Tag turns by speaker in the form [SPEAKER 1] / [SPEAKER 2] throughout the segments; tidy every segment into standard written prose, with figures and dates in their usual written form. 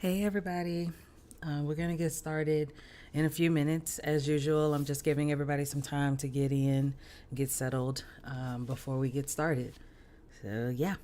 [SPEAKER 1] Hey, everybody. We're going to get started in a few minutes. As usual, I'm just giving everybody some time to get in, get settled before we get started. So, yeah.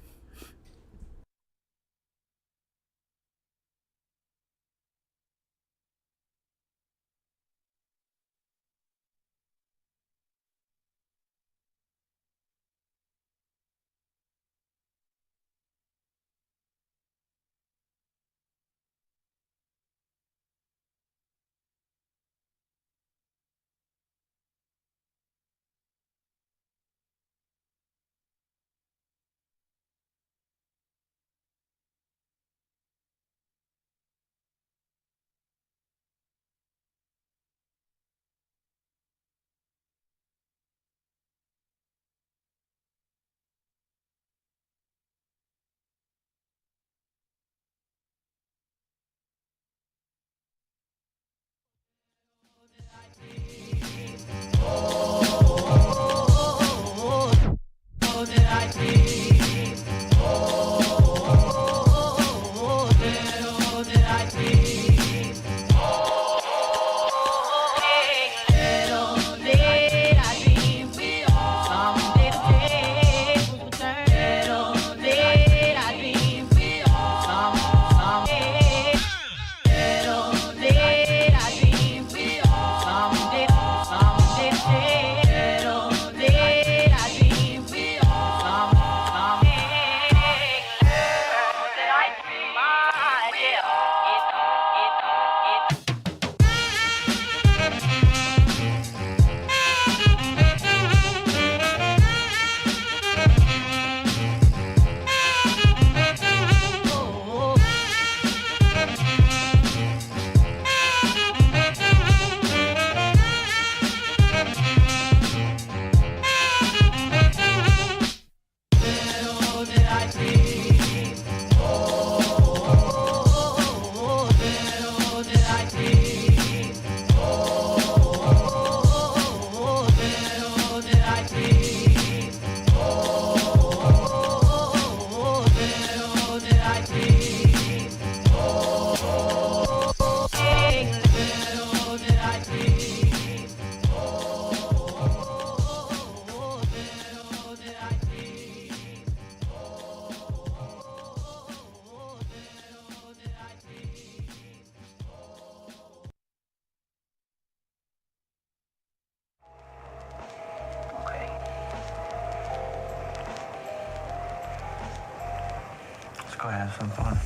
[SPEAKER 2] Let's go have some fun.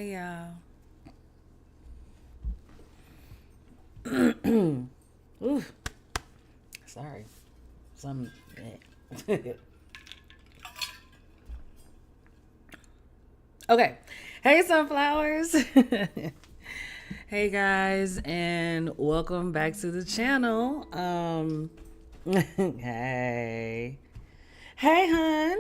[SPEAKER 1] Hey, y'all. Ooh, sorry. Some. Okay. Hey, sunflowers. Hey, guys, and welcome back to the channel. Hey. Hey, hun.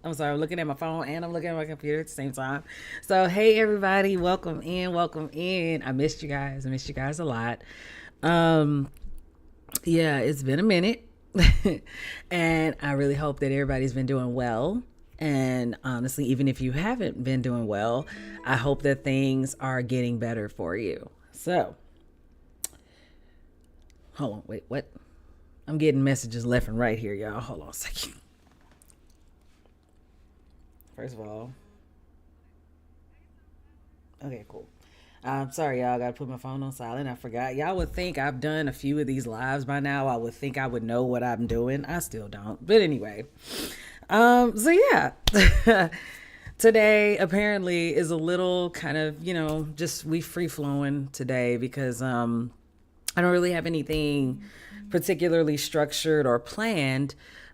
[SPEAKER 1] I'm sorry, I'm looking at my phone and I'm looking at my computer at the same time. So, hey, everybody, welcome in, welcome in. I missed you guys. I missed you guys a lot. Um, yeah, it's been a minute. And I really hope that everybody's been doing well. And honestly, even if you haven't been doing well, I hope that things are getting better for you. So, hold on, wait, what? I'm getting messages left and right here, y'all. Hold on a second. First of all, okay, cool. I'm sorry, y'all. I gotta put my phone on silent. I forgot. Y'all would think I've done a few of these lives by now. I would think I would know what I'm doing. I still don't. But anyway, so yeah, today apparently is a little kind of just we free flowing today because I don't really have anything particularly structured or planned.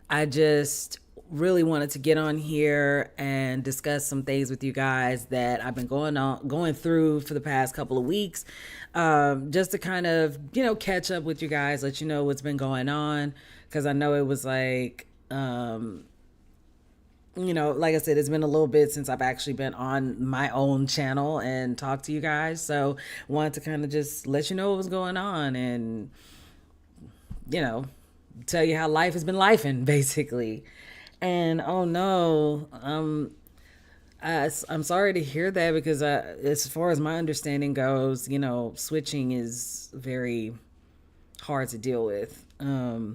[SPEAKER 1] I just really wanted to get on here and discuss some things with you guys that I've been going through for the past couple of weeks, just to kind of catch up with you guys, let you know what's been going on, because I know it was like like I said, it's been a little bit since I've actually been on my own channel and talked to you guys. So wanted to kind of just let you know what was going on and, tell you how life has been lifing basically. And oh no, I'm sorry to hear that because as far as my understanding goes, switching is very hard to deal with. I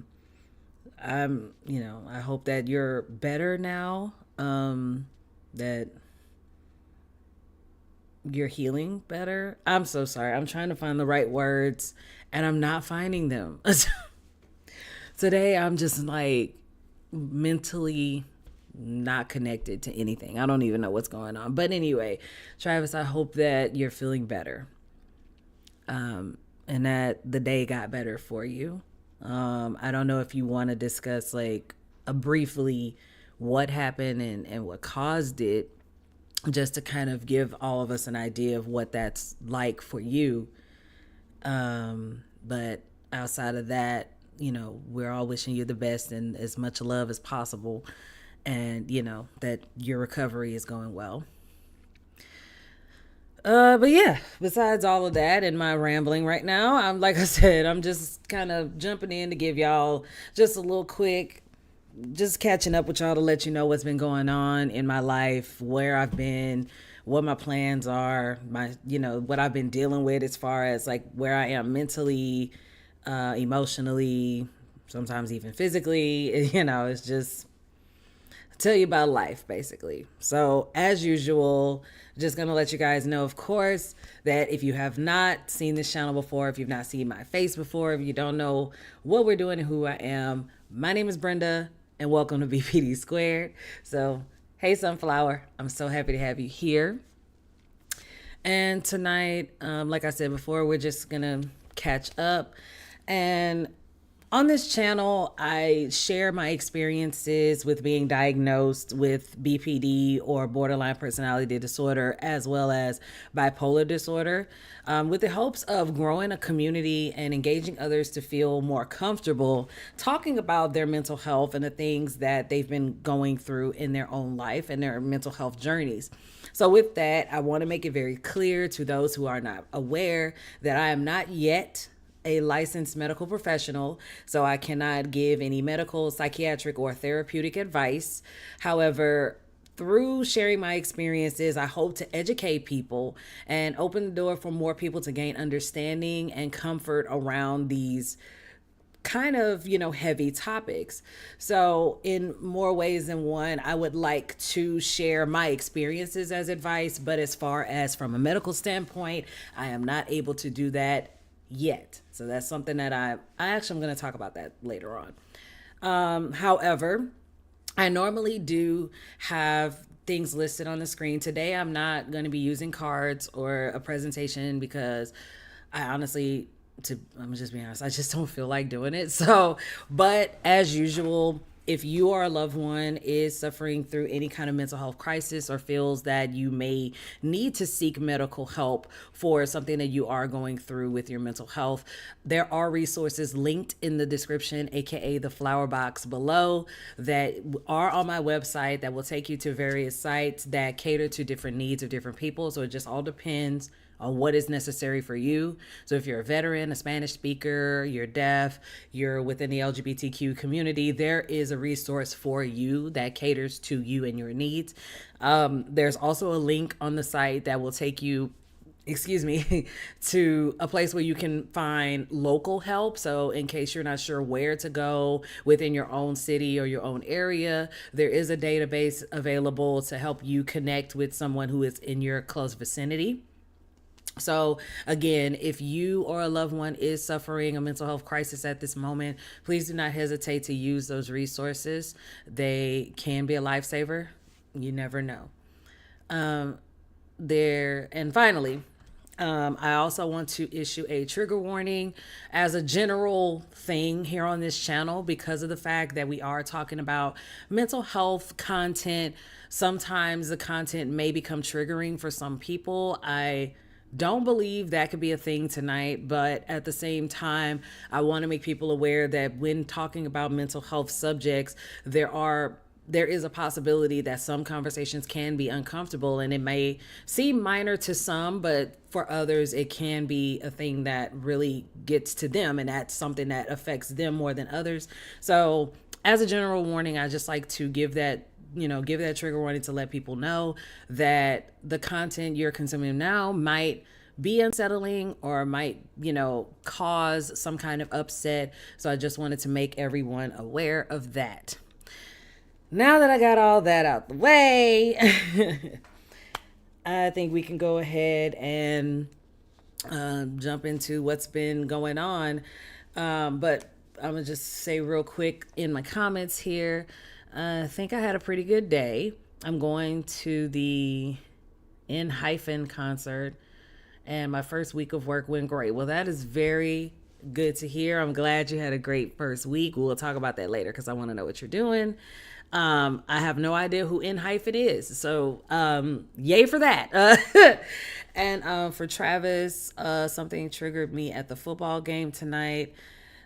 [SPEAKER 1] hope that you're better now, that you're healing better. I'm so sorry. I'm trying to find the right words and I'm not finding them. Today, I'm just like mentally not connected to anything. I don't even know what's going on. But anyway, Travis, I hope that you're feeling better, and that the day got better for you. I don't know if you want to discuss like briefly what happened and what caused it, just to kind of give all of us an idea of what that's like for you. But outside of that, we're all wishing you the best and as much love as possible. And, that your recovery is going well. But yeah, besides all of that and my rambling right now, like I said, I'm just kind of jumping in to give y'all just a little quick, just catching up with y'all to let you know what's been going on in my life, where I've been, what my plans are, what I've been dealing with as far as like where I am mentally, emotionally, sometimes even physically. It's just tell you about life basically. So as usual, just gonna let you guys know, of course, that if you have not seen this channel before, if you've not seen my face before, if you don't know what we're doing and who I am, my name is Brenda and welcome to BPD Squared. So hey, sunflower, I'm so happy to have you here. And tonight, like I said before, we're just gonna catch up. And on this channel, I share my experiences with being diagnosed with BPD or borderline personality disorder, as well as bipolar disorder, with the hopes of growing a community and engaging others to feel more comfortable talking about their mental health and the things that they've been going through in their own life and their mental health journeys. So with that, I want to make it very clear to those who are not aware that I am not yet a licensed medical professional, so I cannot give any medical, psychiatric, or therapeutic advice. However, through sharing my experiences, I hope to educate people and open the door for more people to gain understanding and comfort around these kind of, heavy topics. So in more ways than one, I would like to share my experiences as advice, but as far as from a medical standpoint, I am not able to do that yet. So that's something that I actually am going to talk about that later on. However, I normally do have things listed on the screen. Today, I'm not going to be using cards or a presentation because I honestly, I'm gonna just be honest, I just don't feel like doing it. So, but as usual, if you or a loved one is suffering through any kind of mental health crisis or feels that you may need to seek medical help for something that you are going through with your mental health, there are resources linked in the description, aka the flower box below, that are on my website that will take you to various sites that cater to different needs of different people. So it just all depends on what is necessary for you. So if you're a veteran, a Spanish speaker, you're deaf, you're within the LGBTQ community, there is a resource for you that caters to you and your needs. There's also a link on the site that will take you to a place where you can find local help. So in case you're not sure where to go within your own city or your own area, there is a database available to help you connect with someone who is in your close vicinity. So again, if you or a loved one is suffering a mental health crisis at this moment, please do not hesitate to use those resources. They can be a lifesaver. You never know. And finally, I also want to issue a trigger warning as a general thing here on this channel because of the fact that we are talking about mental health content. Sometimes the content may become triggering for some people. I don't believe that could be a thing tonight, but at the same time, I want to make people aware that when talking about mental health subjects, there is a possibility that some conversations can be uncomfortable, and it may seem minor to some, but for others, it can be a thing that really gets to them, and that's something that affects them more than others. So as a general warning, I just like to give that trigger warning to let people know that the content you're consuming now might be unsettling or might, cause some kind of upset. So I just wanted to make everyone aware of that. Now that I got all that out the way, I think we can go ahead and jump into what's been going on. But I'm going to just say real quick in my comments here, I think I had a pretty good day. I'm going to the concert, and my first week of work went great. Well, that is very good to hear. I'm glad you had a great first week. We'll talk about that later because I want to know what you're doing. I have no idea who is. So yay for that. And for Travis, something triggered me at the football game tonight.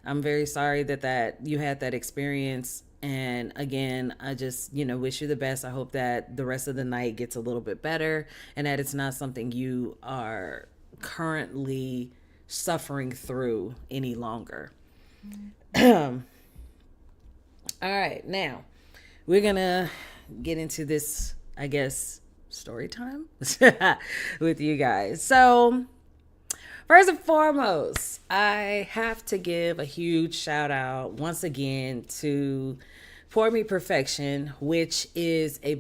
[SPEAKER 1] I'm very sorry that you had that experience. And again, I just, wish you the best. I hope that the rest of the night gets a little bit better and that it's not something you are currently suffering through any longer. All right. Now, we're going to get into this, I guess, story time with you guys. So, first and foremost, I have to give a huge shout out once again to Pour Me Perfection, which is a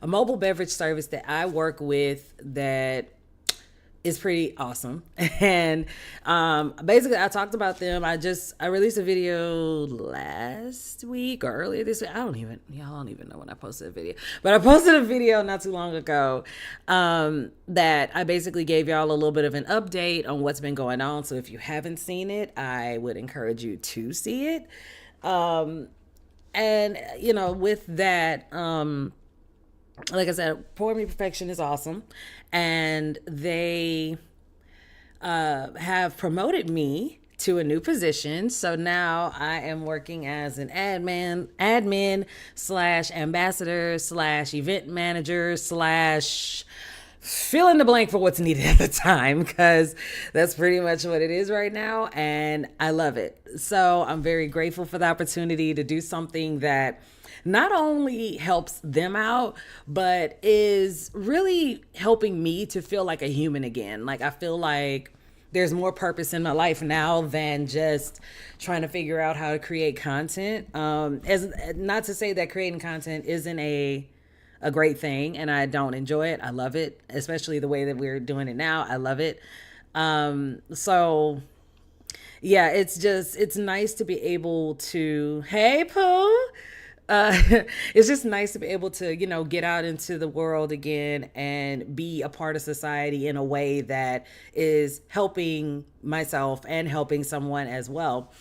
[SPEAKER 1] mobile beverage service that I work with that is pretty awesome. And basically, I talked about them. I released a video last week or earlier this week. Y'all don't even know when I posted a video, but I posted a video not too long ago that I basically gave y'all a little bit of an update on what's been going on. So if you haven't seen it, I would encourage you to see it. And with that, like I said, Pour Me Perfection is awesome. And they have promoted me to a new position. So now I am working as an admin / ambassador / event manager / fill in the blank for what's needed at the time, because that's pretty much what it is right now. And I love it. So I'm very grateful for the opportunity to do something that not only helps them out, but is really helping me to feel like a human again. Like, I feel like there's more purpose in my life now than just trying to figure out how to create content. As not to say that creating content isn't a great thing and I don't enjoy it. I love it, especially the way that we're doing it now. I love it. So yeah, it's nice to be able to, hey Pooh, uh, it's just nice to be able to, get out into the world again and be a part of society in a way that is helping myself and helping someone as well.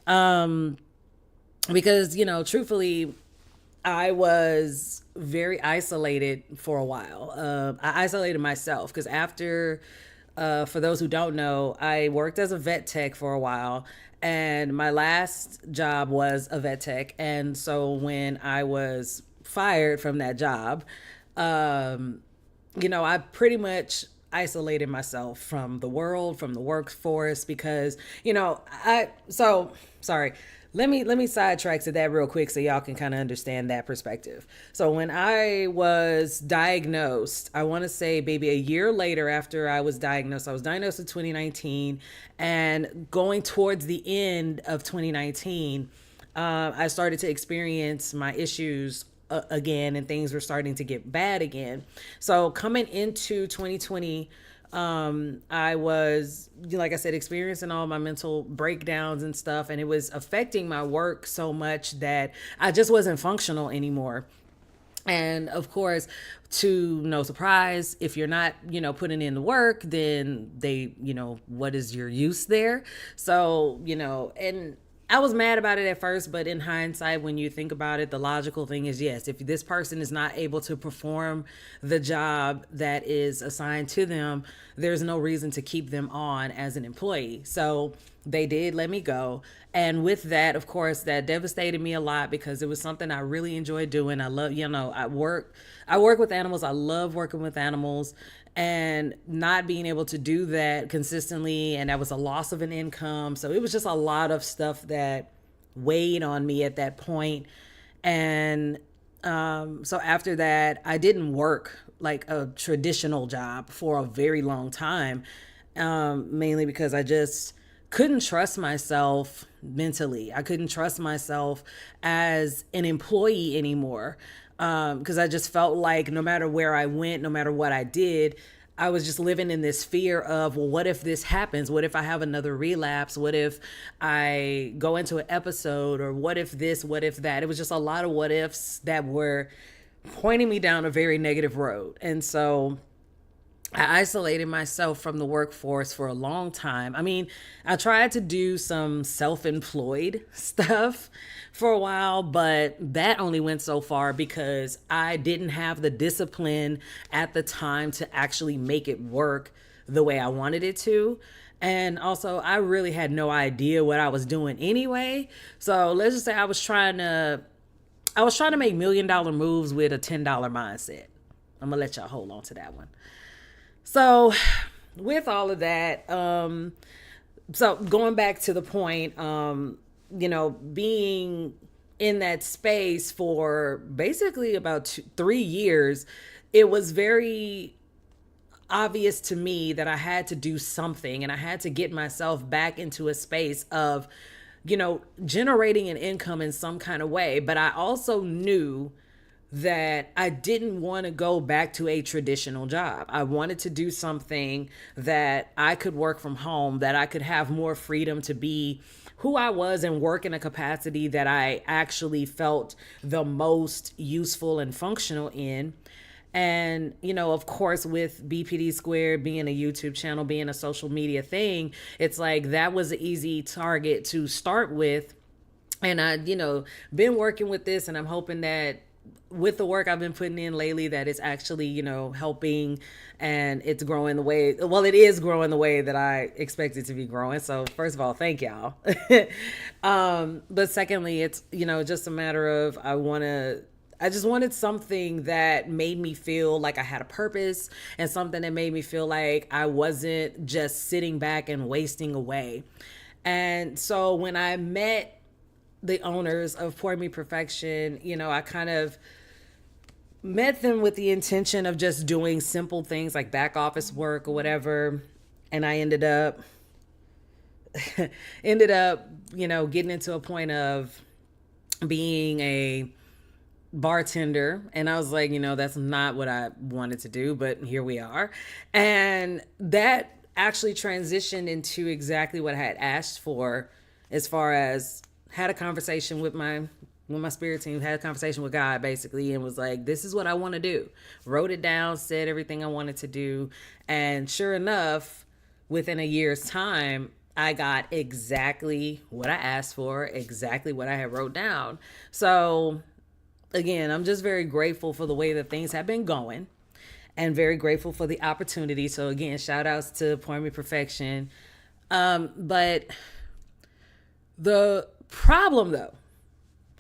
[SPEAKER 1] Um, because, truthfully, I was very isolated for a while. I isolated myself because for those who don't know, I worked as a vet tech for a while, and my last job was a vet tech. And so when I was fired from that job, um, I pretty much isolated myself from the world, from the workforce, because, sorry. Let me sidetrack to that real quick so y'all can kind of understand that perspective. So when I was diagnosed, I want to say maybe a year later after I was diagnosed in 2019, and going towards the end of 2019, I started to experience my issues again, and things were starting to get bad again. So coming into 2020, I was, like I said, experiencing all my mental breakdowns and stuff, and it was affecting my work so much that I just wasn't functional anymore. And of course, to no surprise, if you're not, putting in the work, then what is your use there? So, and I was mad about it at first, but in hindsight, when you think about it, the logical thing is yes, if this person is not able to perform the job that is assigned to them, there's no reason to keep them on as an employee. So they did let me go. And with that, of course, that devastated me a lot because it was something I really enjoyed doing. I love, I work with animals. I love working with animals, and not being able to do that consistently. And that was a loss of an income. So it was just a lot of stuff that weighed on me at that point. And so after that, I didn't work like a traditional job for a very long time, mainly because I just couldn't trust myself mentally. I couldn't trust myself as an employee anymore, because I just felt like no matter where I went, no matter what I did, I was just living in this fear of, well, what if this happens? What if I have another relapse? What if I go into an episode? Or what if this? What if that? It was just a lot of what ifs that were pointing me down a very negative road. And so I isolated myself from the workforce for a long time. I mean, I tried to do some self-employed stuff for a while, but that only went so far because I didn't have the discipline at the time to actually make it work the way I wanted it to. And also, I really had no idea what I was doing anyway. So let's just say I was trying to make $1 million moves with a $10 mindset. I'm gonna let y'all hold on to that one. So with all of that, so going back to the point, being in that space for basically about 3 years, it was very obvious to me that I had to do something, and I had to get myself back into a space of, generating an income in some kind of way. But I also knew that I didn't want to go back to a traditional job. I wanted to do something that I could work from home, that I could have more freedom to be who I was and work in a capacity that I actually felt the most useful and functional in. And, of course, with BPDsquared being a YouTube channel, being a social media thing, it's like that was an easy target to start with. And I, been working with this, and I'm hoping that with the work I've been putting in lately, that it's actually, helping, and it's growing the way, well, it is growing the way that I expect it to be growing. So first of all, thank y'all. But secondly, it's, just a matter of, I just wanted something that made me feel like I had a purpose, and something that made me feel like I wasn't just sitting back and wasting away. And so when I met the owners of Pour Me Perfection, I kind of met them with the intention of just doing simple things like back office work or whatever. And I ended up, getting into a point of being a bartender. And I was like, that's not what I wanted to do, but here we are. And that actually transitioned into exactly what I had asked for, as far as had a conversation with my when my spirit team had a conversation with God basically and was like, this is what I want to do. Wrote it down, said everything I wanted to do. And sure enough, within a year's time, I got exactly what I asked for, exactly what I had wrote down. So again, I'm just very grateful for the way that things have been going and very grateful for the opportunity. So again, shout outs to Point Me Perfection. But the problem though,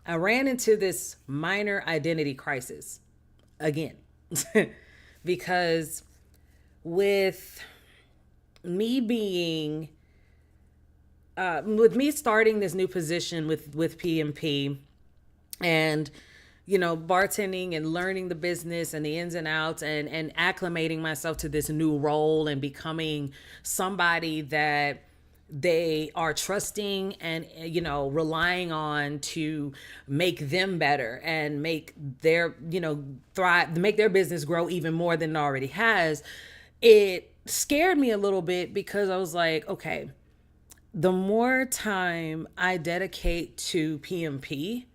[SPEAKER 1] I ran into this minor identity crisis again, because with me being, with me starting this new position with PMP and, you know, bartending and learning the business and the ins and outs and acclimating myself to this new role and becoming somebody that they are trusting and, you know, relying on to make them better and make their, you know, thrive, make their business grow even more than it already has. It scared me a little bit because I was like, okay, the more time I dedicate to PMP,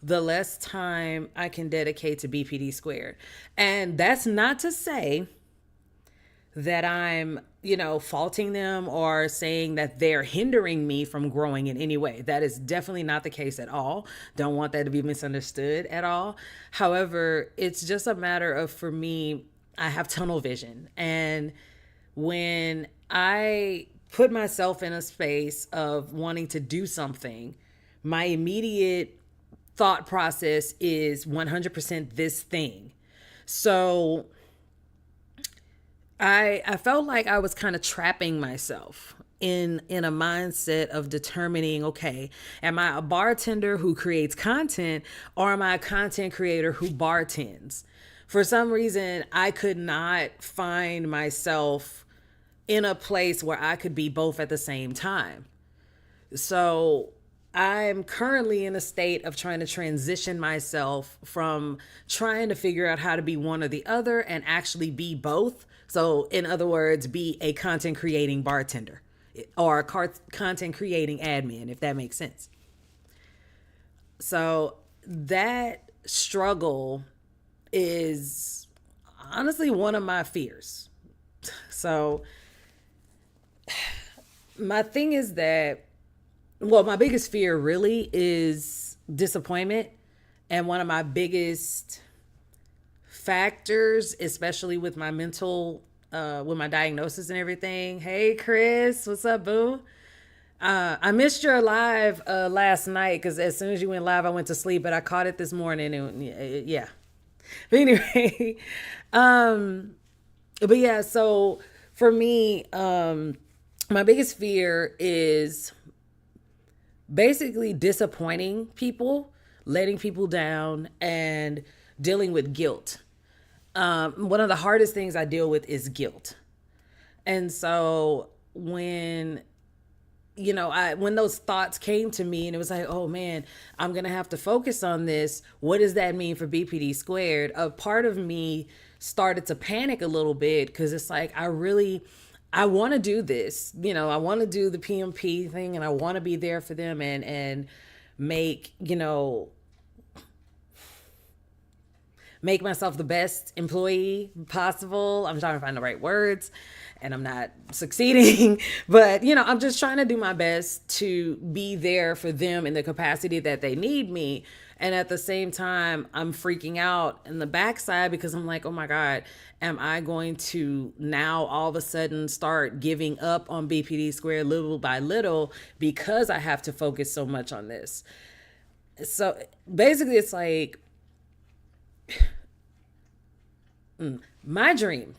[SPEAKER 1] the less time I can dedicate to BPD squared. And that's not to say that I'm, you know, faulting them or saying that they're hindering me from growing in any way. That is definitely not the case at all. Don't want that to be misunderstood at all. However, it's just a matter of, for me, I have tunnel vision. And when I put myself in a space of wanting to do something, my immediate thought process is 100% this thing. So I felt like I was kind of trapping myself in a mindset of determining, okay, am I a bartender who creates content or am I a content creator who bartends? For some reason, I could not find myself in a place where I could be both at the same time. So I'm currently in a state of trying to transition myself from trying to figure out how to be one or the other and actually be both. So in other words, be a content creating bartender or a content creating admin, if that makes sense. So that struggle is honestly one of my fears. So my thing is that, well, my biggest fear really is disappointment. And one of my biggest factors, especially with my mental, with my diagnosis and everything. Hey, Chris, what's up, boo? I missed your live last night because as soon as you went live, I went to sleep, but I caught it this morning. And yeah. But anyway, but yeah, so for me, my biggest fear is basically disappointing people, letting people down, and dealing with guilt. One of the hardest things I deal with is guilt. And so when, you know, when those thoughts came to me and it was like, oh man, I'm going to have to focus on this. What does that mean for BPD squared? A part of me started to panic a little bit because it's like, I want to do this, you know, I want to do the PMP thing and I want to be there for them and make, you know, make myself the best employee possible. I'm trying to find the right words and I'm not succeeding, but you know, I'm just trying to do my best to be there for them in the capacity that they need me. And at the same time, I'm freaking out in the backside because I'm like, oh my God, am I going to now all of a sudden start giving up on BPD squared little by little because I have to focus so much on this? So basically it's like, my dream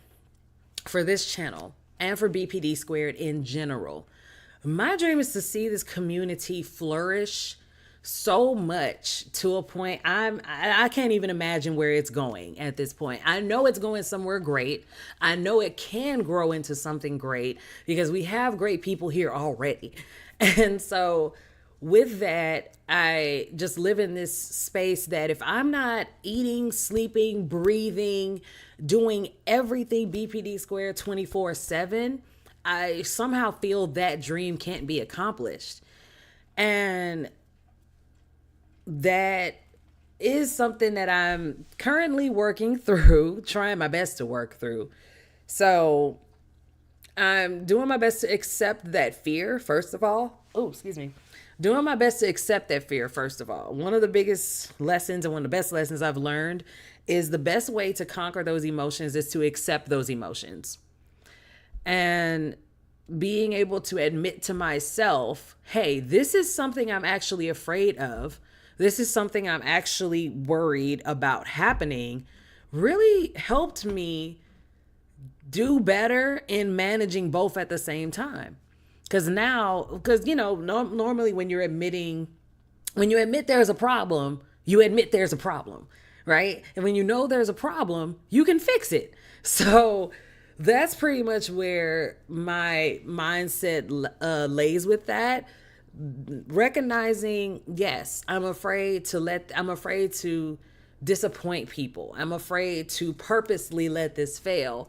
[SPEAKER 1] for this channel and for BPD squared in general, my dream is to see this community flourish so much to a point I can't even imagine where it's going at this point. I know it's going somewhere great. I know it can grow into something great because we have great people here already. And so with that, I just live in this space that if I'm not eating, sleeping, breathing, doing everything BPD squared 24/7, I somehow feel that dream can't be accomplished. And that is something that I'm currently working through, trying my best to work through. So I'm doing my best to accept that fear, first of all. Oh, excuse me. Doing my best to accept that fear, first of all. One of the biggest lessons and one of the best lessons I've learned is the best way to conquer those emotions is to accept those emotions. And being able to admit to myself, hey, this is something I'm actually afraid of. This is something I'm actually worried about happening, really helped me do better in managing both at the same time. Because normally when you admit there's a problem, you admit there's a problem, right? And when you know there's a problem, you can fix it. So that's pretty much where my mindset lays with that. Recognizing, yes, I'm afraid to disappoint people. I'm afraid to purposely let this fail.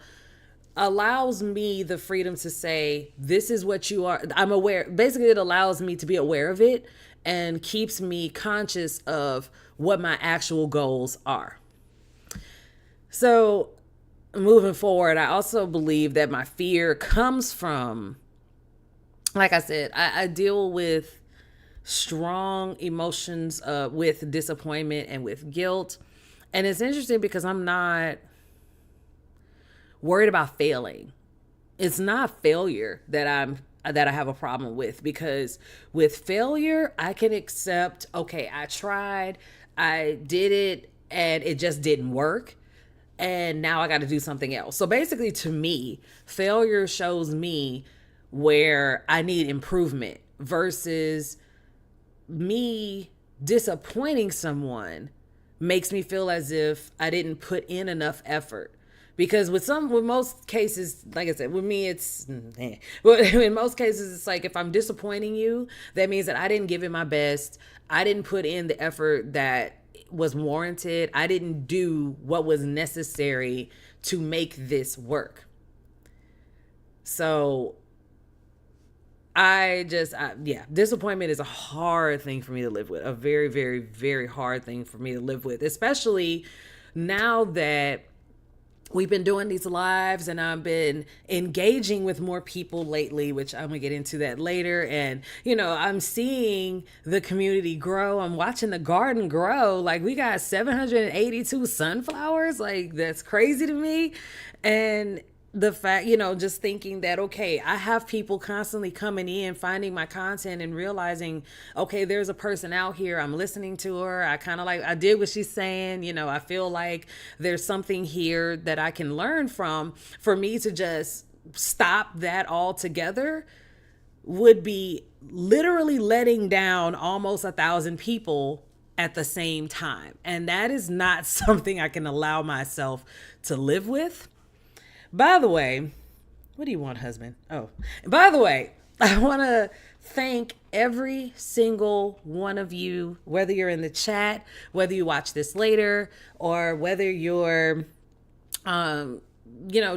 [SPEAKER 1] Allows me the freedom to say, this is what you are. I'm aware. Basically, it allows me to be aware of it and keeps me conscious of what my actual goals are. So moving forward, I also believe that my fear comes from, like I said, I deal with strong emotions with disappointment and with guilt. And it's interesting because I'm not worried about failing. It's not failure that I have a problem with, because with failure, I can accept, okay, I tried, I did it, and it just didn't work. And now I got to do something else. So basically, to me, failure shows me where I need improvement, versus me disappointing someone makes me feel as if I didn't put in enough effort. Because with most cases, like I said, with me, but in most cases, it's like if I'm disappointing you, that means that I didn't give it my best. I didn't put in the effort that was warranted. I didn't do what was necessary to make this work. So disappointment is a hard thing for me to live with. A very, very, very hard thing for me to live with, especially now that we've been doing these lives and I've been engaging with more people lately, which I'm gonna get into that later. And, I'm seeing the community grow. I'm watching the garden grow. Like, we got 782 sunflowers. Like, that's crazy to me. And the fact, just thinking that, okay, I have people constantly coming in, finding my content and realizing, okay, there's a person out here. I'm listening to her. I did what she's saying. I feel like there's something here that I can learn from. For me to just stop that altogether would be literally letting down almost 1,000 people at the same time. And that is not something I can allow myself to live with. By the way, what do you want, husband? Oh, by the way, I want to thank every single one of you, whether you're in the chat, whether you watch this later, or whether you're,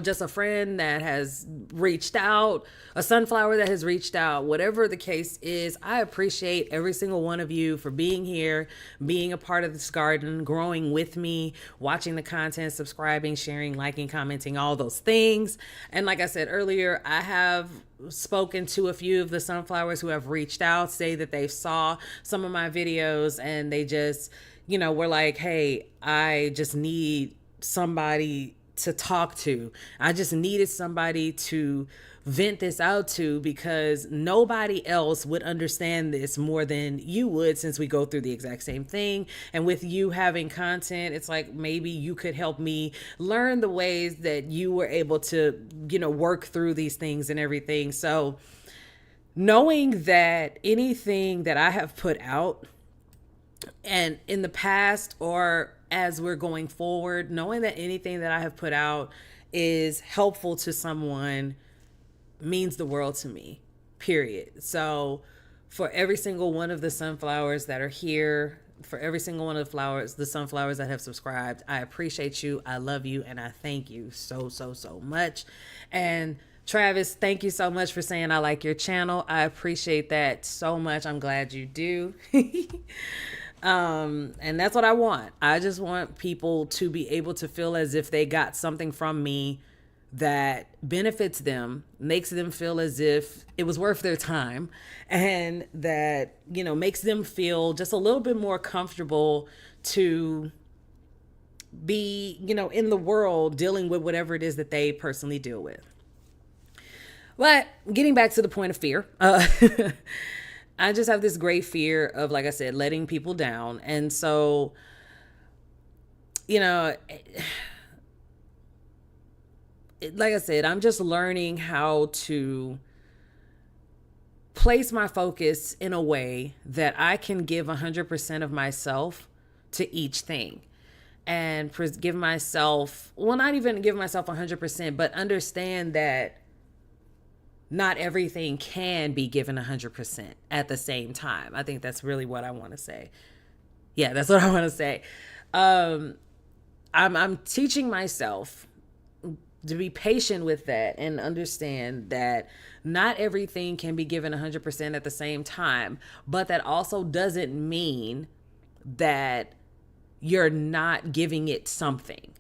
[SPEAKER 1] just a friend that has reached out, a sunflower that has reached out, whatever the case is. I appreciate every single one of you for being here, being a part of this garden, growing with me, watching the content, subscribing, sharing, liking, commenting, all those things. And like I said earlier, I have spoken to a few of the sunflowers who have reached out, say that they saw some of my videos and they just, were like, hey, I just need somebody to talk to. I just needed somebody to vent this out to, because nobody else would understand this more than you would, since we go through the exact same thing. And with you having content, it's like maybe you could help me learn the ways that you were able to, work through these things and everything. So knowing that anything that I have put out, and in the past or as we're going forward, knowing that anything that I have put out is helpful to someone means the world to me, period. So for every single one of the sunflowers that are here, for every single one of the sunflowers that have subscribed, I appreciate you. I love you. And I thank you so, so, so much. And Travis, thank you so much for saying I like your channel. I appreciate that so much. I'm glad you do. And that's what I want. I just want people to be able to feel as if they got something from me that benefits them, makes them feel as if it was worth their time, and that, makes them feel just a little bit more comfortable to be, in the world dealing with whatever it is that they personally deal with. But getting back to the point of fear, I just have this great fear of, like I said, letting people down. And so, like I said, I'm just learning how to place my focus in a way that I can give 100% of myself to each thing, and give myself, well, not even give myself 100%, but understand that not everything can be given 100% at the same time. I think that's really what I want to say. Yeah, that's what I want to say. I'm teaching myself to be patient with that and understand that not everything can be given 100% at the same time, but that also doesn't mean that you're not giving it something.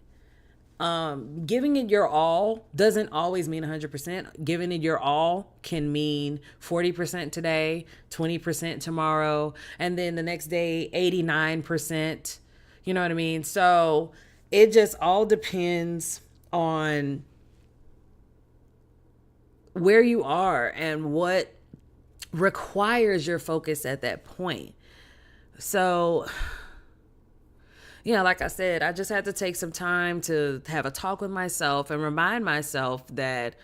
[SPEAKER 1] Giving it your all doesn't always mean 100%. Giving it your all can mean 40% today, 20% tomorrow, and then the next day, 89%. You know what I mean? So it just all depends on where you are and what requires your focus at that point. So, like I said, I just had to take some time to have a talk with myself and remind myself that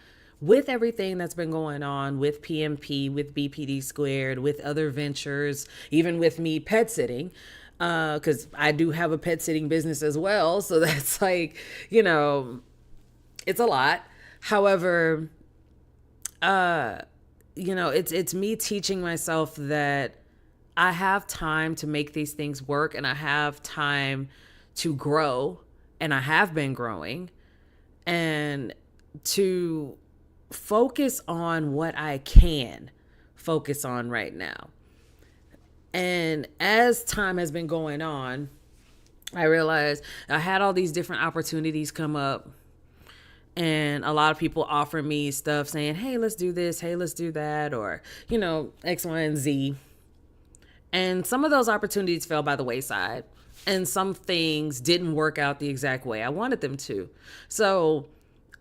[SPEAKER 1] with everything that's been going on with PMP, with BPDsquared, with other ventures, even with me pet sitting, because I do have a pet sitting business as well. So that's like, it's a lot. However, it's me teaching myself that I have time to make these things work, and I have time to grow, and I have been growing, and to focus on what I can focus on right now. And as time has been going on, I realized I had all these different opportunities come up, and a lot of people offer me stuff saying, hey, let's do this, hey, let's do that, or, X, Y, and Z. And some of those opportunities fell by the wayside, and some things didn't work out the exact way I wanted them to. So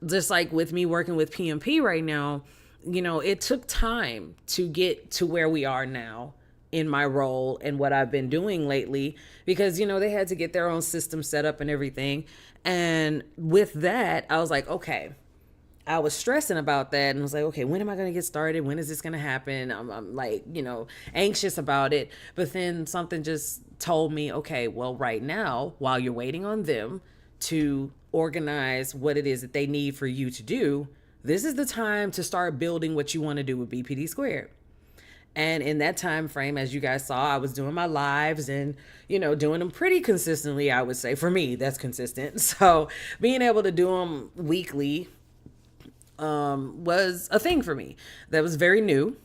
[SPEAKER 1] just like with me working with PMP right now, it took time to get to where we are now in my role and what I've been doing lately, because, they had to get their own system set up and everything. And with that, I was like, okay, I was stressing about that and was like, okay, when am I going to get started? When is this going to happen? I'm like, anxious about it. But then something just told me, okay, well, right now, while you're waiting on them to organize what it is that they need for you to do, this is the time to start building what you want to do with BPDsquared. And in that time frame, as you guys saw, I was doing my lives and, doing them pretty consistently, I would say. For me, that's consistent. So being able to do them weekly was a thing for me that was very new,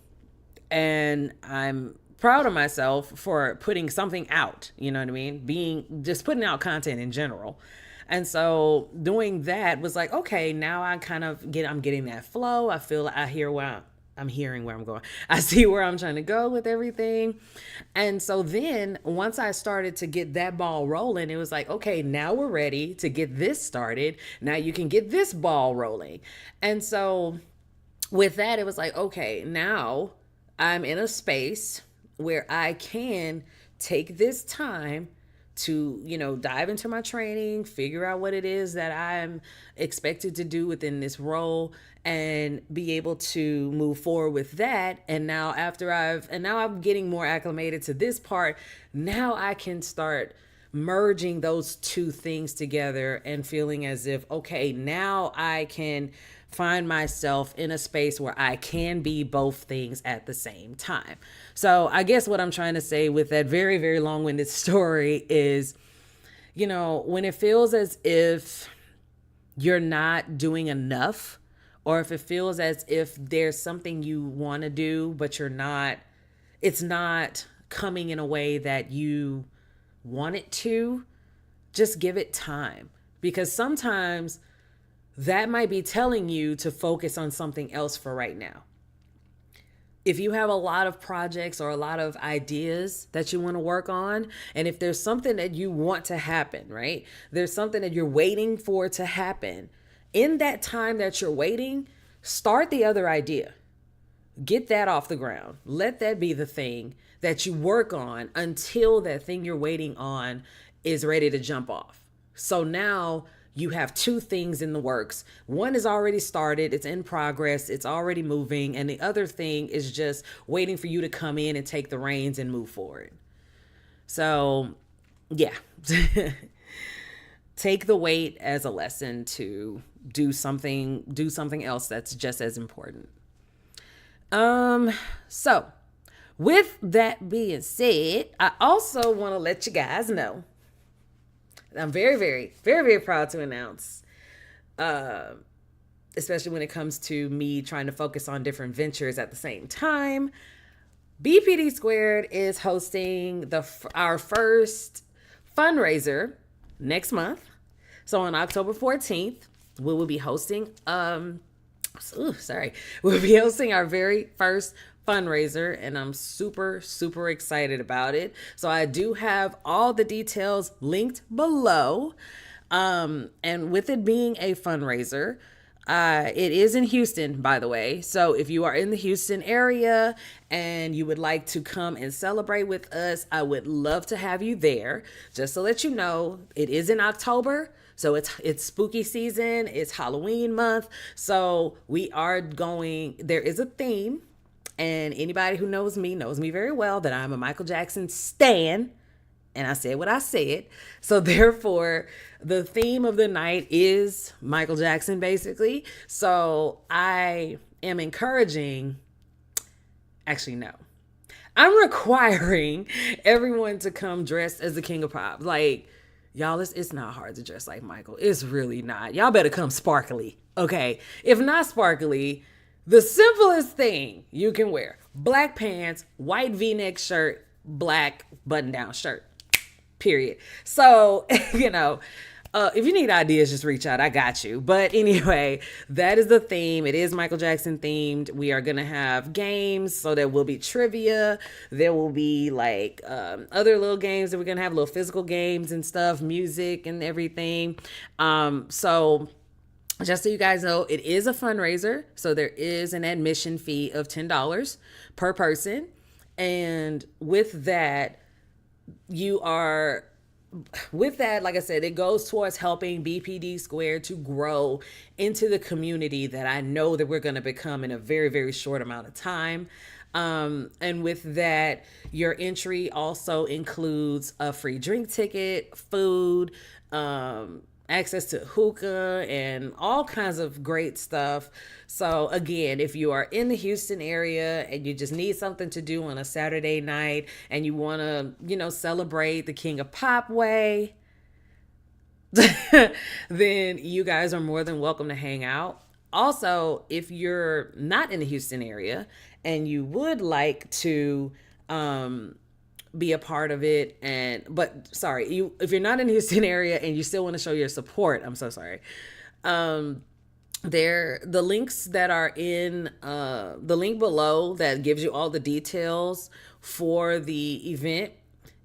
[SPEAKER 1] and I'm proud of myself for putting something out, you know what I mean? Just putting out content in general. And so doing that was like, okay, now I'm getting that flow. I'm hearing where I'm going. I see where I'm trying to go with everything. And so then once I started to get that ball rolling, it was like, okay, now we're ready to get this started. Now you can get this ball rolling. And so with that, it was like, okay, now I'm in a space where I can take this time to, dive into my training, figure out what it is that I'm expected to do within this role, and be able to move forward with that. And now now I'm getting more acclimated to this part. Now I can start merging those two things together and feeling as if, okay, now I can find myself in a space where I can be both things at the same time. So I guess what I'm trying to say with that very, very long-winded story is, when it feels as if you're not doing enough, or if it feels as if there's something you want to do, but it's not coming in a way that you want it to, just give it time. Because sometimes that might be telling you to focus on something else for right now. If you have a lot of projects or a lot of ideas that you want to work on, and if there's something that you want to happen, right? There's something that you're waiting for to happen. In that time that you're waiting, start the other idea. Get that off the ground. Let that be the thing that you work on until that thing you're waiting on is ready to jump off. So now you have two things in the works. One is already started, it's in progress, it's already moving, and the other thing is just waiting for you to come in and take the reins and move forward. So, yeah. Take the wait as a lesson to do something else that's just as important. So with that being said, I also want to let you guys know I'm very, very, very, very proud to announce, especially when it comes to me trying to focus on different ventures at the same time. BPDsquared is hosting our first fundraiser next month. So on October 14th, we will be hosting, we'll be hosting our very first fundraiser, and I'm super, super excited about it. So I do have all the details linked below. And with it being a fundraiser, it is in Houston, by the way. So if you are in the Houston area and you would like to come and celebrate with us, I would love to have you there. Just to let you know, it is in October. So it's spooky season, it's Halloween month. So there is a theme. And anybody who knows me very well that I'm a Michael Jackson stan. And I said what I said. So therefore, the theme of the night is Michael Jackson, basically. So I am I'm requiring everyone to come dressed as the King of Pop. Like, y'all, it's not hard to dress like Michael. It's really not. Y'all better come sparkly, okay? If not sparkly, the simplest thing you can wear: black pants, white V-neck shirt, black button-down shirt, period. So, if you need ideas, just reach out. I got you. But anyway, that is the theme. It is Michael Jackson themed. We are going to have games, so there will be trivia. There will be other little games that we're going to have, little physical games and stuff, music and everything. So just so you guys know, it is a fundraiser. So there is an admission fee of $10 per person. And with that, like I said, it goes towards helping BPDsquared to grow into the community that I know that we're going to become in a very, very short amount of time. And with that, your entry also includes a free drink ticket, food, access to hookah, and all kinds of great stuff. So again, if you are in the Houston area and you just need something to do on a Saturday night and you want to, celebrate the King of Pop way, then you guys are more than welcome to hang out. Also, if you're not in the Houston area and you would like to, be a part of it, if you're not in the Houston area and you still want to show your support, I'm so sorry. The links that are in the link below that gives you all the details for the event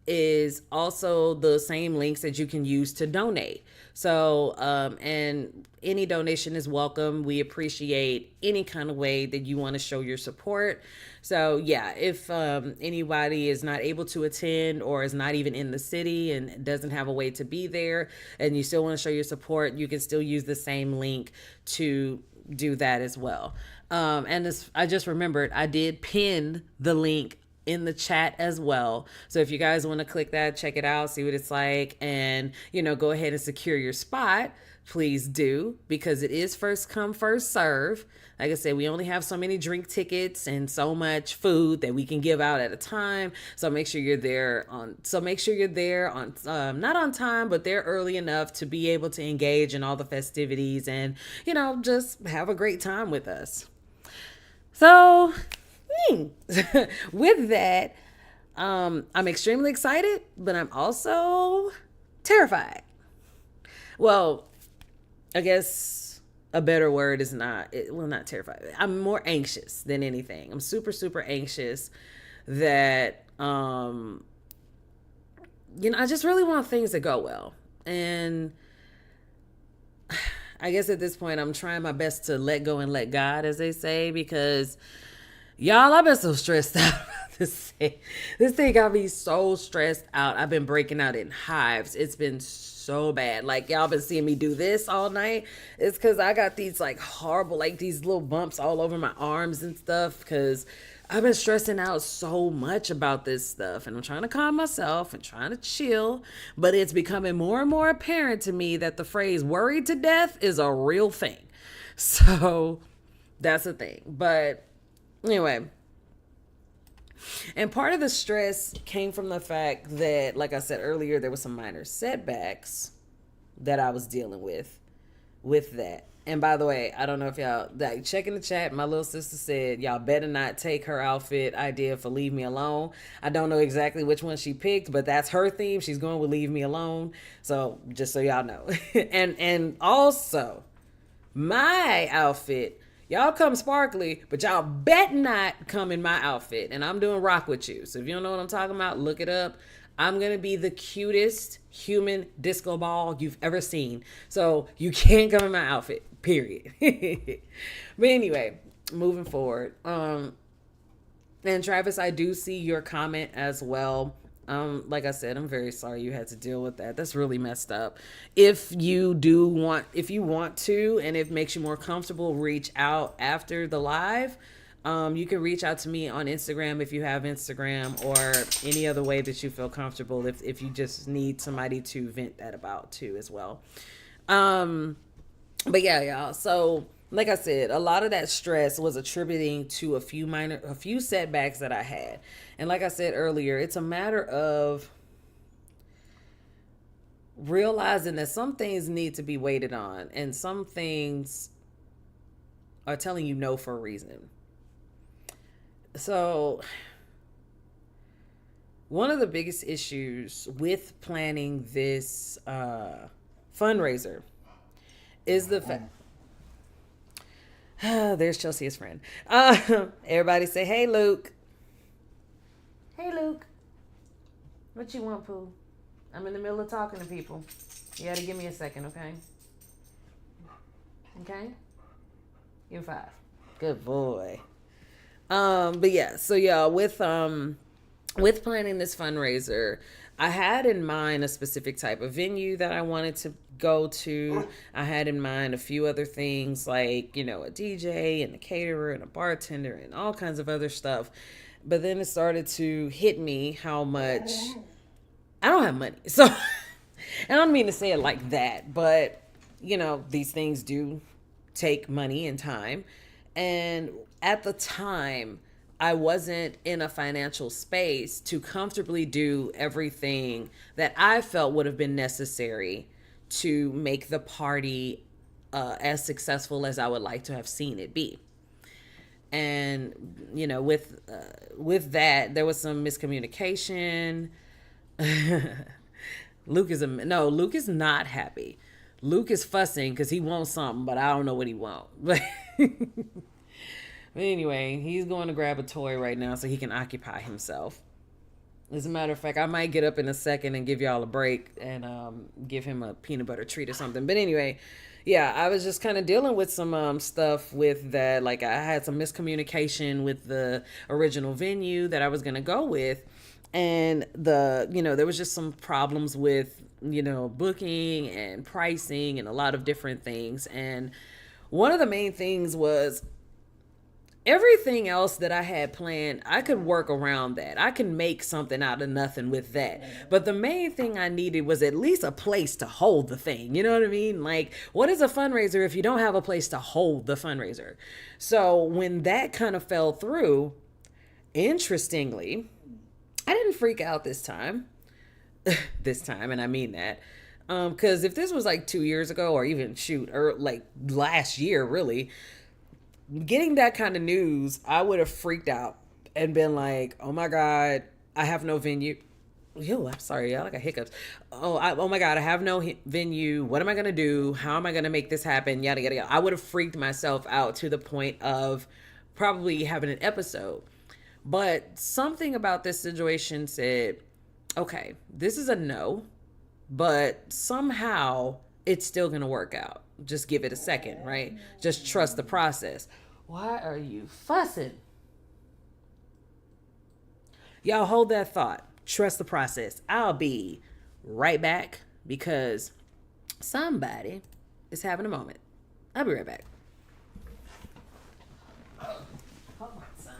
[SPEAKER 1] is also the same links that you can use to donate. So, and any donation is welcome. We appreciate any kind of way that you want to show your support. So yeah, if anybody is not able to attend or is not even in the city and doesn't have a way to be there and you still want to show your support, you can still use the same link to do that as well. I just remembered, I did pin the link in the chat as well. So if you guys want to click that, check it out, see what it's like, and go ahead and secure your spot, please do, because it is first come, first serve. Like I said, we only have so many drink tickets and so much food that we can give out at a time. So make sure you're there on not on time, but there early enough to be able to engage in all the festivities and, just have a great time with us. So with that, I'm extremely excited, but I'm also terrified. Well, I guess a better word is not terrified. I'm more anxious than anything. I'm super, super anxious that, I just really want things to go well. And I guess at this point, I'm trying my best to let go and let God, as they say, because y'all, I've been so stressed out about this thing. This thing got me so stressed out. I've been breaking out in hives. It's been so bad. Like, y'all been seeing me do this all night. It's because I got these like horrible, like these little bumps all over my arms and stuff because I've been stressing out so much about this stuff, and I'm trying to calm myself and trying to chill, but it's becoming more and more apparent to me that the phrase worried to death is a real thing. So that's the thing. But anyway, and part of the stress came from the fact that, like I said earlier, there was some minor setbacks that I was dealing with that. And by the way, I don't know if y'all like check in the chat. My little sister said y'all better not take her outfit idea for Leave Me Alone. I don't know exactly which one she picked, but that's her theme. She's going with Leave Me Alone. So just so y'all know. and also my outfit, y'all come sparkly, but y'all bet not come in my outfit. And I'm doing rock with you. So if you don't know what I'm talking about, look it up. I'm going to be the cutest human disco ball you've ever seen. So you can't come in my outfit, period. But anyway, moving forward. And Travis, I do see your comment as well. Like I said, I'm very sorry you had to deal with that. That's really messed up. If you want to, and it makes you more comfortable, reach out after the live. You can reach out to me on Instagram if you have Instagram, or any other way that you feel comfortable if you just need somebody to vent that about too as well. But yeah, y'all. So like I said, a lot of that stress was attributing to a few setbacks that I had. And like I said earlier, it's a matter of realizing that some things need to be waited on, and some things are telling you no for a reason. So one of the biggest issues with planning this fundraiser is the fact. There's Chelsea's friend. Everybody say, hey, Luke. Hey, Luke. What you want, Pooh? I'm in the middle of talking to people. You gotta give me a second, okay? Okay? You're 5. Good boy. But yeah, so yeah, with planning this fundraiser, I had in mind a specific type of venue that I wanted to go to. I had in mind a few other things like, a DJ and a caterer and a bartender and all kinds of other stuff. But then it started to hit me how much I don't have money. So I don't mean to say it like that, but these things do take money and time. And at the time, I wasn't in a financial space to comfortably do everything that I felt would have been necessary to make the party as successful as I would like to have seen it be. And, with that, there was some miscommunication. Luke is not happy. Luke is fussing because he wants something, but I don't know what he wants. But anyway, he's going to grab a toy right now so he can occupy himself. As a matter of fact, I might get up in a second and give y'all a break and give him a peanut butter treat or something. But anyway, yeah, I was just kind of dealing with some stuff with that. Like, I had some miscommunication with the original venue that I was going to go with. And there was just some problems with, booking and pricing and a lot of different things. And one of the main things was everything else that I had planned, I could work around that. I can make something out of nothing with that. But the main thing I needed was at least a place to hold the thing. You know what I mean? Like, what is a fundraiser if you don't have a place to hold the fundraiser? So when that kind of fell through, interestingly, I didn't freak out this time. And I mean that. Because if this was like 2 years ago, or even or like last year, really, getting that kind of news, I would have freaked out and been like, oh my God, I have no venue. Yo, I'm sorry, y'all. I got hiccups. Oh my God, I have no venue. What am I gonna do? How am I gonna make this happen? Yada yada yada. I would have freaked myself out to the point of probably having an episode. But something about this situation said, okay, this is a no, but somehow it's still gonna work out. Just give it a second, right? Just trust the process. Why are you fussing? Y'all hold that thought. Trust the process. I'll be right back because somebody is having a moment. I'll be right back. Hold on, son.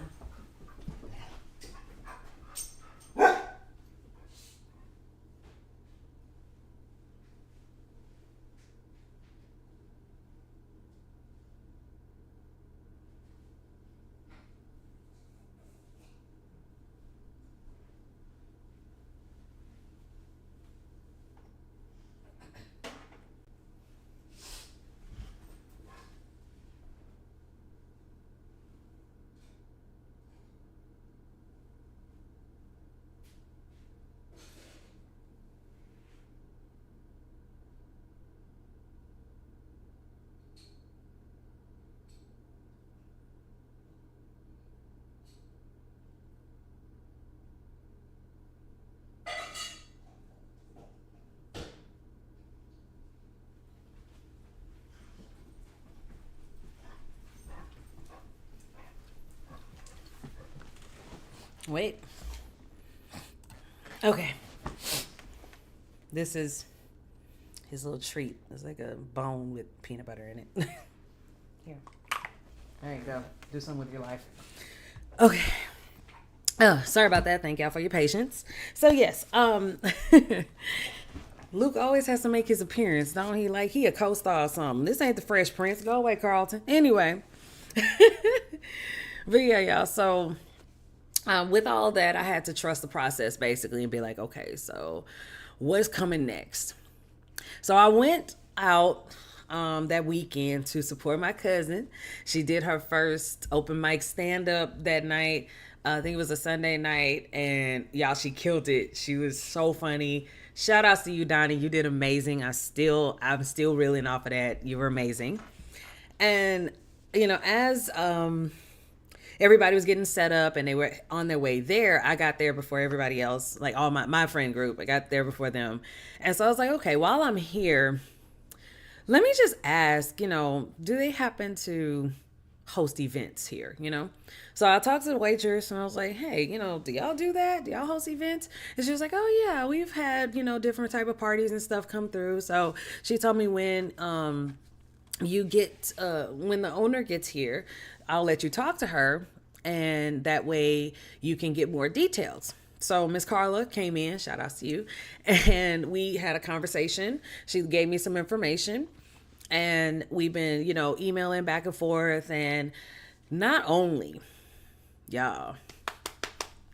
[SPEAKER 1] Wait. Okay. This is his little treat. It's like a bone with peanut butter in it. Here. There you go. Do something with your life. Okay. Oh, sorry about that. Thank y'all for your patience. So yes, Luke always has to make his appearance, don't he? Like he a co-star or something. This ain't the Fresh Prince. Go away, Carlton. Anyway. But yeah, y'all. So with all that, I had to trust the process basically and be like, okay, so what's coming next? So I went out that weekend to support my cousin. She did her first open mic stand up that night. I think it was a Sunday night, and y'all, she killed it. She was so funny. Shout outs to you, Donnie. You did amazing. I'm still reeling off of that. You were amazing. And as everybody was getting set up and they were on their way there, I got there before everybody else, like all my friend group. I got there before them. And so I was like, okay, while I'm here, let me just ask, do they happen to host events here, So I talked to the waitress and I was like, hey, do y'all do that? Do y'all host events? And she was like, oh yeah, we've had, different type of parties and stuff come through. So she told me when when the owner gets here, I'll let you talk to her, and that way you can get more details. So Miss Carla came in, shout out to you, and we had a conversation. She gave me some information, and we've been, emailing back and forth. And not only, y'all,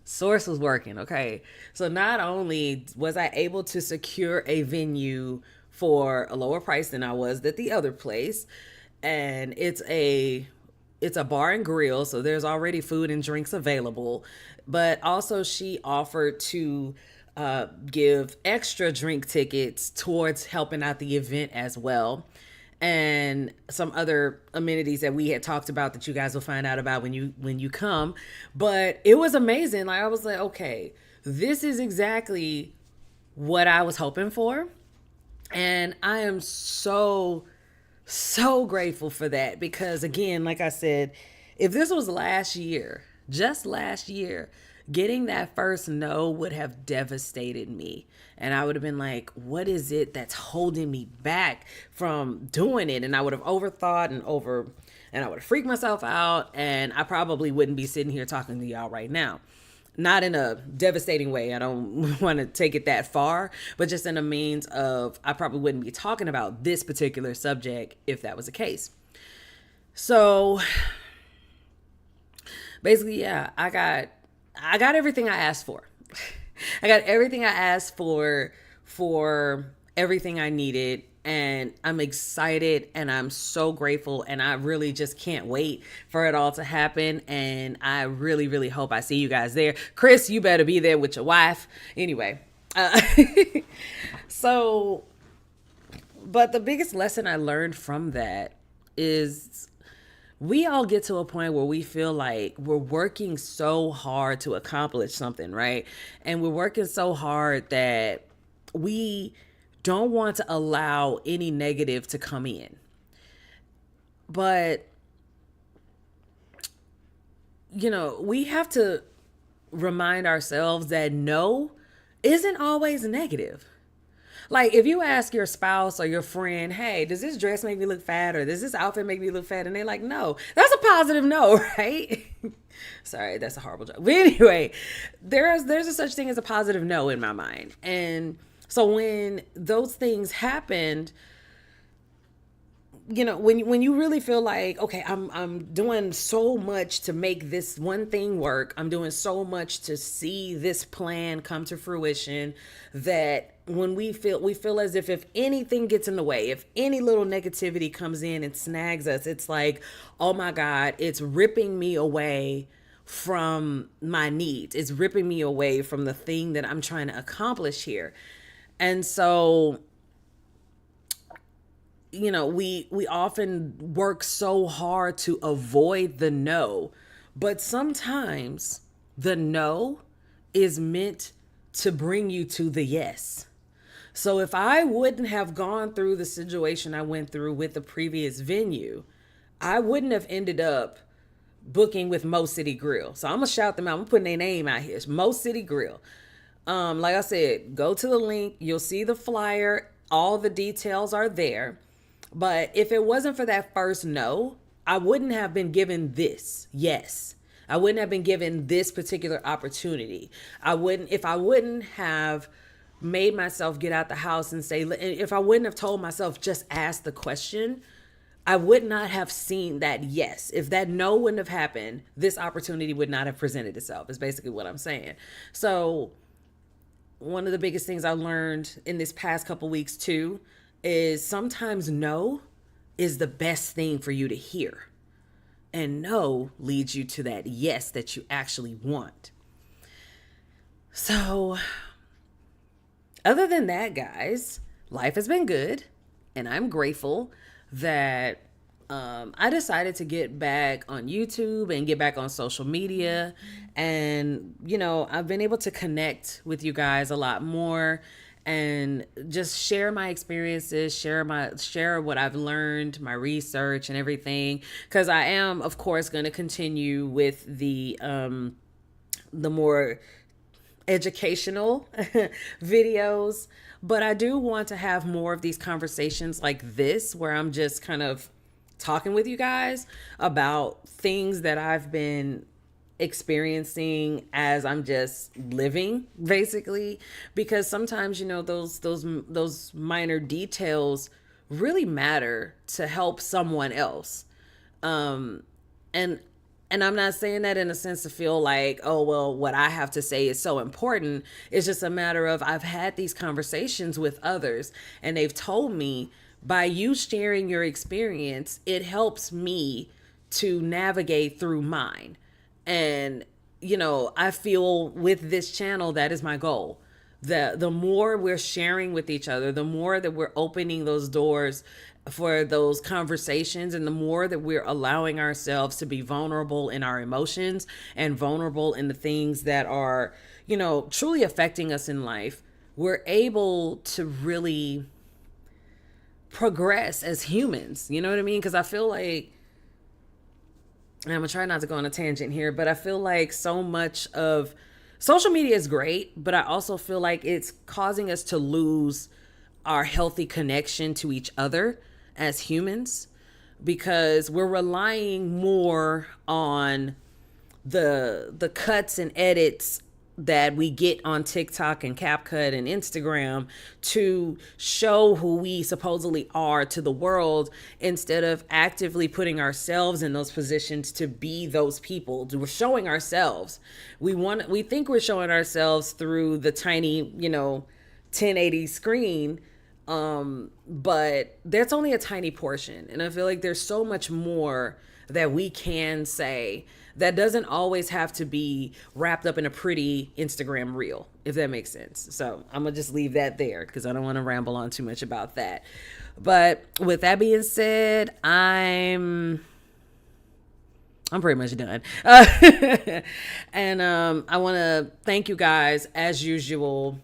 [SPEAKER 1] source was working, okay? So not only was I able to secure a venue for a lower price than I was at the other place, and it's a bar and grill, so there's already food and drinks available, but also she offered to give extra drink tickets towards helping out the event as well, and some other amenities that we had talked about that you guys will find out about when you come. But it was amazing. Like I was like, okay, this is exactly what I was hoping for, and I am so grateful for that, because again, like I said, if this was just last year, getting that first no would have devastated me. And I would have been like, what is it that's holding me back from doing it? And I would have overthought and I would have freaked myself out, and I probably wouldn't be sitting here talking to y'all right now. Not in a devastating way. I don't want to take it that far, but just in a means of I probably wouldn't be talking about this particular subject if that was the case. So basically, yeah, I got everything I asked for. I got everything I asked for everything I needed and I'm excited and I'm so grateful, and I really just can't wait for it all to happen. And I really, really hope I see you guys there. Chris, you better be there with your wife. Anyway, uh, so, but the biggest lesson I learned from that is we all get to a point where we feel like we're working so hard to accomplish something, right? And we're working so hard that we don't want to allow any negative to come in. But, we have to remind ourselves that no isn't always negative. Like, if you ask your spouse or your friend, hey, does this dress make me look fat, or does this outfit make me look fat? And they're like, no, that's a positive no, right? Sorry, that's a horrible joke. But anyway, there's a such thing as a positive no in my mind. And so when those things happened, when you really feel like, okay, I'm doing so much to make this one thing work. I'm doing so much to see this plan come to fruition, that when we feel as if anything gets in the way, if any little negativity comes in and snags us, it's like, oh my God, it's ripping me away from my needs. It's ripping me away from the thing that I'm trying to accomplish here. And so, we often work so hard to avoid the no, but sometimes the no is meant to bring you to the yes. So if I wouldn't have gone through the situation I went through with the previous venue, I wouldn't have ended up booking with Mo City Grill. So I'm gonna shout them out. I'm putting their name out here. It's Mo City Grill. Like I said, go to the link. You'll see the flyer. All the details are there. But if it wasn't for that first no, I wouldn't have been given this yes. I wouldn't have been given this particular opportunity. If I wouldn't have made myself get out the house and say, if I wouldn't have told myself, just ask the question, I would not have seen that yes. If that no wouldn't have happened, this opportunity would not have presented itself, is basically what I'm saying. So one of the biggest things I learned in this past couple weeks too, is sometimes no is the best thing for you to hear. And no leads you to that yes that you actually want. So, other than that, guys, life has been good. And I'm grateful that I decided to get back on YouTube and get back on social media. And, I've been able to connect with you guys a lot more and just share my experiences, share what I've learned, my research and everything. Because I am, of course, going to continue with the more educational videos, but I do want to have more of these conversations like this, where I'm just kind of talking with you guys about things that I've been experiencing as I'm just living, basically, because sometimes those minor details really matter to help someone else. And I'm not saying that in a sense to feel like, oh, well, what I have to say is so important. It's just a matter of, I've had these conversations with others and they've told me, by you sharing your experience, it helps me to navigate through mine. And, I feel with this channel, that is my goal. The more we're sharing with each other, the more that we're opening those doors for those conversations, and the more that we're allowing ourselves to be vulnerable in our emotions and vulnerable in the things that are, truly affecting us in life, we're able to really progress as humans. You know what I mean? Because I feel like, and I'm gonna try not to go on a tangent here, but I feel like so much of social media is great, but I also feel like it's causing us to lose our healthy connection to each other as humans, because we're relying more on the cuts and edits that we get on TikTok and CapCut and Instagram to show who we supposedly are to the world, instead of actively putting ourselves in those positions to be those people. We're showing ourselves. We think we're showing ourselves through the tiny, 1080 screen. But that's only a tiny portion. And I feel like there's so much more that we can say that doesn't always have to be wrapped up in a pretty Instagram reel, if that makes sense. So I'm gonna just leave that there because I don't want to ramble on too much about that. But with that being said, I'm pretty much done. And I want to thank you guys as usual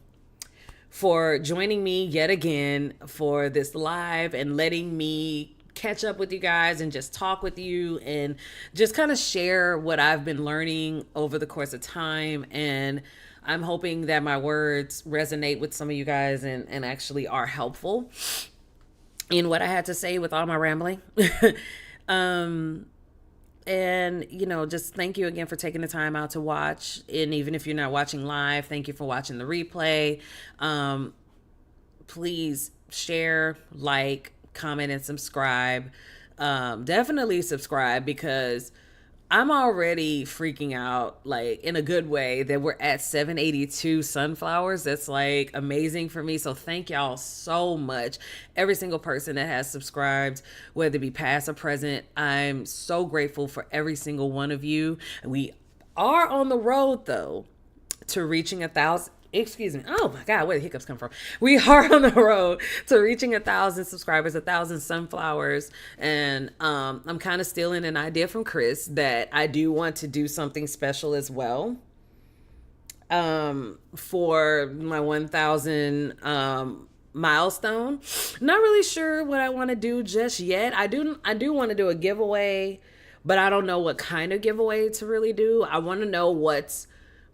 [SPEAKER 1] for joining me yet again for this live and letting me catch up with you guys and just talk with you and just kind of share what I've been learning over the course of time. And I'm hoping that my words resonate with some of you guys and actually are helpful in what I had to say with all my rambling. And, just thank you again for taking the time out to watch. And even if you're not watching live, thank you for watching the replay. Please share, like, comment, and subscribe. Definitely subscribe because I'm already freaking out, like, in a good way that we're at 782 sunflowers. That's like amazing for me. So thank y'all so much. Every single person that has subscribed, whether it be past or present, I'm so grateful for every single one of you. We are on the road though to reaching 1,000. Excuse me. Oh my God, where the hiccups come from? We are on the road to reaching 1,000 subscribers, 1,000 sunflowers. And I'm kind of stealing an idea from Chris that I do want to do something special as well for my 1,000 milestone. Not really sure what I want to do just yet. I do want to do a giveaway, but I don't know what kind of giveaway to really do. I want to know what's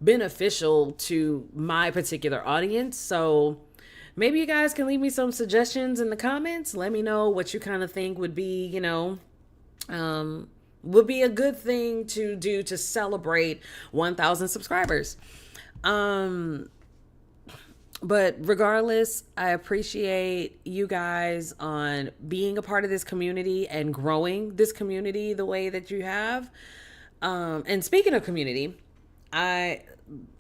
[SPEAKER 1] beneficial to my particular audience. So maybe you guys can leave me some suggestions in the comments. Let me know what you kind of think would be, would be a good thing to do to celebrate 1,000 subscribers. But regardless, I appreciate you guys on being a part of this community and growing this community the way that you have. And speaking of community,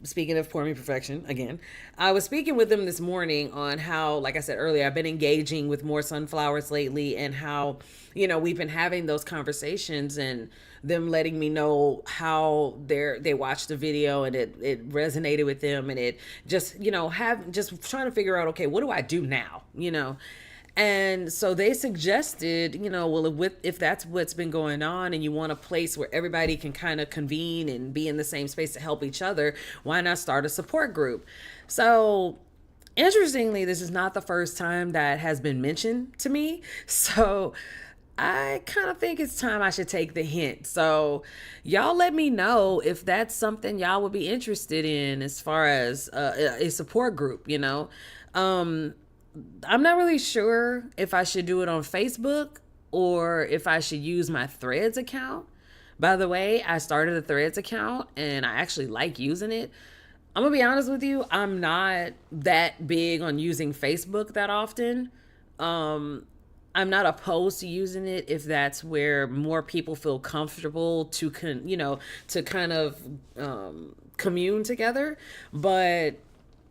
[SPEAKER 1] speaking of Pour Me Perfection, again, I was speaking with them this morning on how, like I said earlier, I've been engaging with more sunflowers lately and how, we've been having those conversations and them letting me know how they watched the video and it resonated with them and it just, just trying to figure out, okay, what do I do now? And so they suggested, if that's what's been going on and you want a place where everybody can kind of convene and be in the same space to help each other, why not start a support group? So interestingly, this is not the first time that has been mentioned to me. So I kind of think it's time I should take the hint. So y'all let me know if that's something y'all would be interested in as far as a support group, I'm not really sure if I should do it on Facebook or if I should use my Threads account. By the way, I started a Threads account and I actually like using it. I'm going to be honest with you. I'm not that big on using Facebook that often. I'm not opposed to using it if that's where more people feel comfortable to kind of commune together. But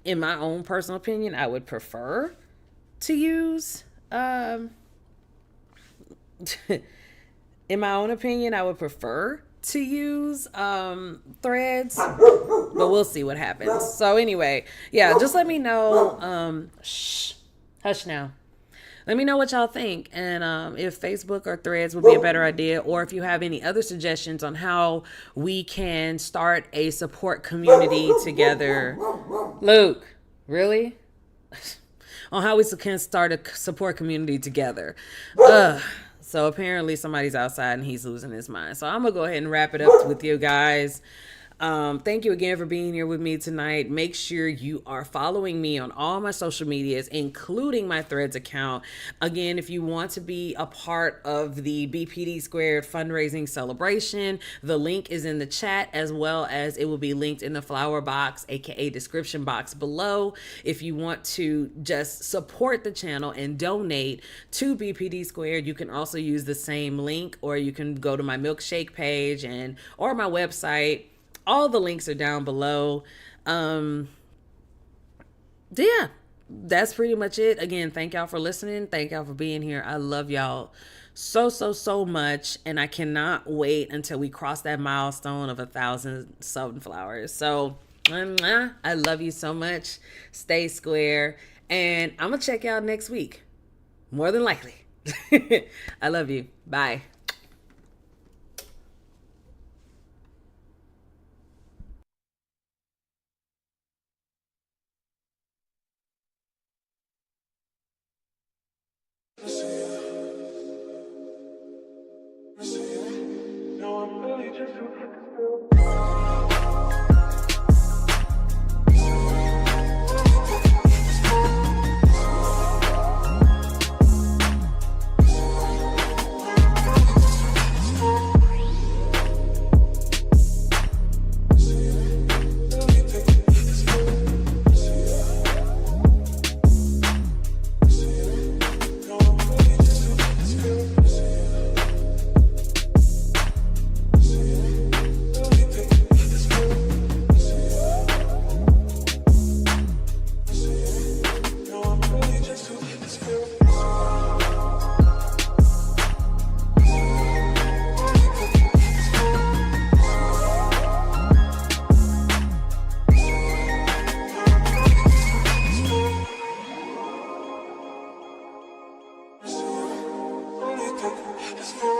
[SPEAKER 1] in my own personal opinion, I would prefer to use in my own opinion, I would prefer to use Threads, but we'll see what happens. So anyway, yeah, just let me know. Hush now. Let me know what y'all think and if Facebook or Threads would be a better idea, or if you have any other suggestions on how we can start a support community together. Luke, really? On how we can start a support community together. So apparently somebody's outside and he's losing his mind. So I'm going to go ahead and wrap it up with you guys. Thank you again for being here with me tonight. Make sure you are following me on all my social medias, including my Threads account. Again, if you want to be a part of the BPDsquared fundraising celebration, the link is in the chat, as well as it will be linked in the flower box, aka description box below. If you want to just support the channel and donate to BPDsquared, you can also use the same link, or you can go to my milkshake page or my website. All the links are down below. Yeah, that's pretty much it. Again, thank y'all for listening. Thank y'all for being here. I love y'all so much, and I cannot wait until we cross that milestone of 1,000 sunflowers. So I love you so much. Stay square, and I'm gonna check y'all next week, more than likely. I love you. Bye.
[SPEAKER 2] Let's go.